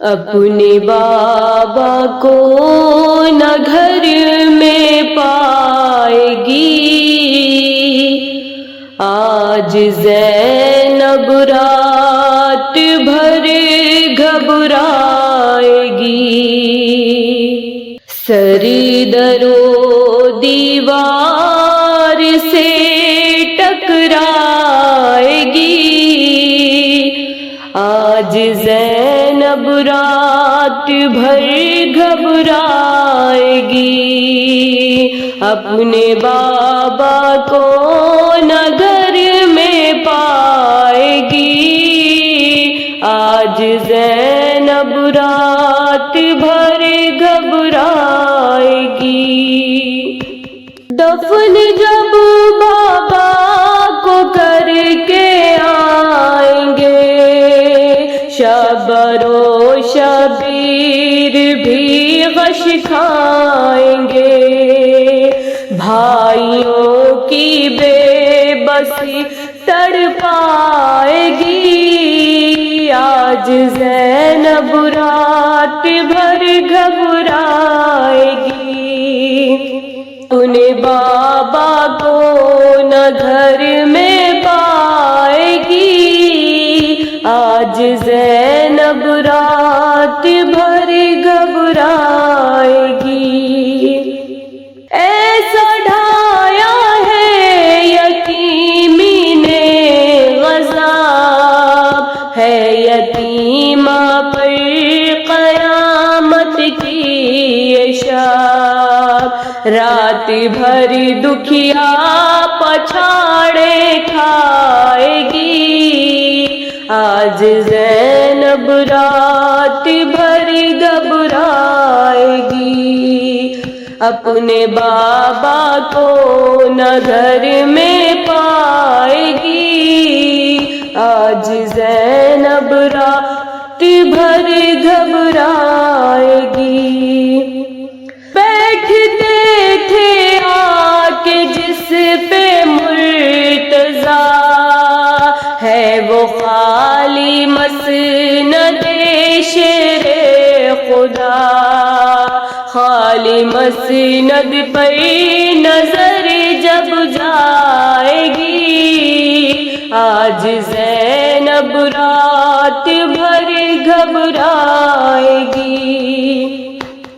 اپنے بابا کو نہ گھر میں پائے گی، آج زینب رات بھر گھبرائے گی، سر در و دیوار سے ٹکرائے گی، آج زینب رات بھر گھبرائے گی، اپنے بابا کو نہ گھر میں پائے گی، آج زینب رات بھر گھبرائے گی۔ دفن جب بابا کو کر کے آئیں گے، شبر و شبیر بھی غش کھائیں گے، بھائیوں کی بے بسی تڑپائے گی، آج زینب رات بھر گھبرائے گی، اپنے بابا کو نہ گھر میں پائے گی، آج زینب رات بھر گھبرائے گی۔ ایسا ڈھایا ہے یتیمی نے غضب، ہے یتیمہ پر قیامت کی یہ شب، رات بھر دکھیا پچھاڑے کھائے گی، آج زینب رات بھر گھبرائے گی، اپنے بابا کو نہ گھر میں پائے گی، آج زینب رات بھر گھبرائے گی۔ بیٹھتے تھے آ کے جس پہ مرتضیٰ، ہے وہ خالی مسند شیر خدا، خالی مسند پر نظر جب جائے گی، آج زینب رات بھر گھبرائے گی،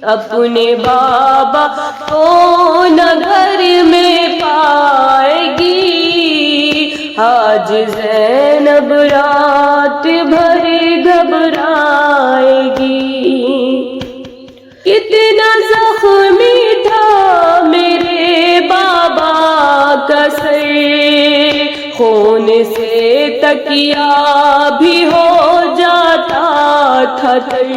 اپنے بابا کو نہ گھر میں پائے گی، آج زینب رات بھر گھبرائے گی۔ کتنا زخمی تھا میرے بابا کا سر، خون سے تکیا بھی ہو جاتا تھا تر،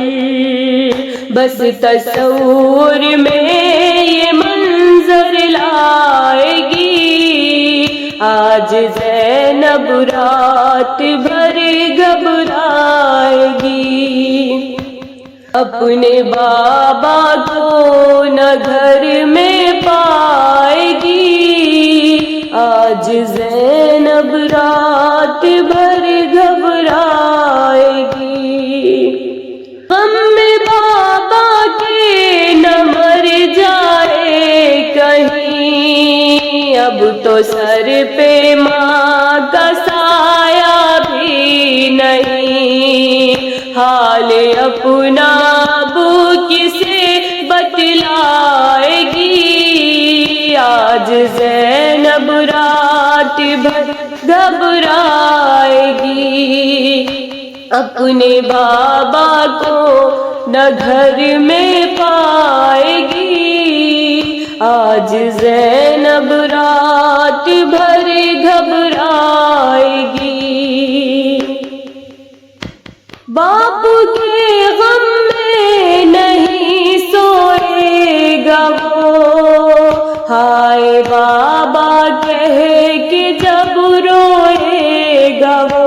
بس تصور میں یہ منظر لائے گی، آج زینب رات بھر گھبرائے گی، اپنے بابا کو نہ گھر میں پائے گی، آج زینب رات بھر گھبرائے گی، غم میں بابا کے نہ مر جائے کہیں، اب تو سر پہ ماں کا سایہ بھی نہیں، حال اپنا اب کسے بتلائے گی، آج زینب رات بھر گھبرائے گی، اپنے بابا کو نہ گھر میں پائے گی، آج زینب رات بھر گھبرائے گی، باپ کے غم میں نہیں سوئے گا وہ، ہائے بابا کہہ کے جب روئے گا وہ،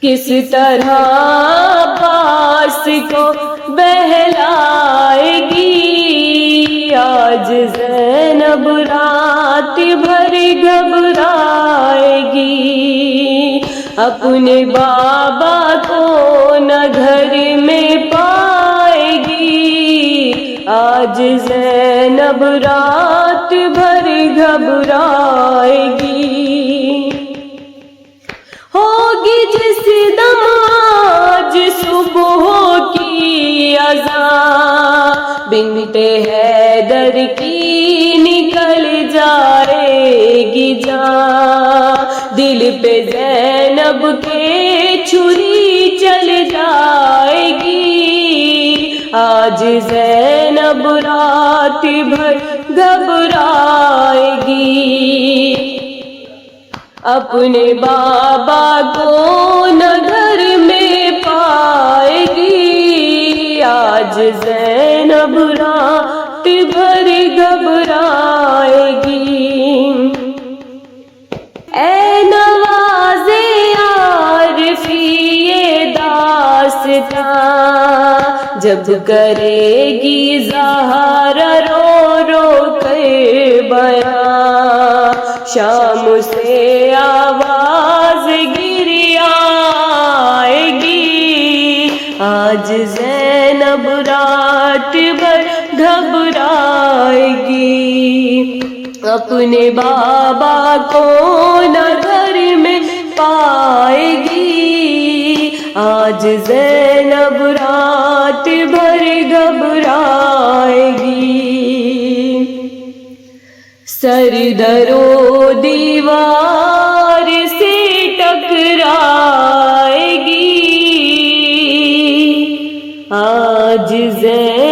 کس طرح عباس کو بہلائے گی، آج زینب رات بھر گھبرائے گی، اپنے بابا کو نہ گھر میں پائے گی، آج زینب رات بھر گھبرائے گی۔ ہوگی جس دم آج صبح کی اذان، بنت حیدر کی نکل جائے گی جان، دل پہ زینب کے چھری چل جائے گی، آج زینب رات بھر گھبرائے گی۔ اپنے بابا کو نہ گھر میں پائے گی، آج زینب رات بھر گھبرائے گی۔ اے نوازے عارفی یہ داستان، جب کرے گی زہرا رو رو کر بیان، شام سے آواز گری آئے گی، آج زینب رات بھر گھبرائے گی۔ اپنے بابا کو نہ گھر میں پائے گی، آج زینب رات بھر گھبرائے گی۔ سر در و دیوار سے ٹکرائے گی، آج زینب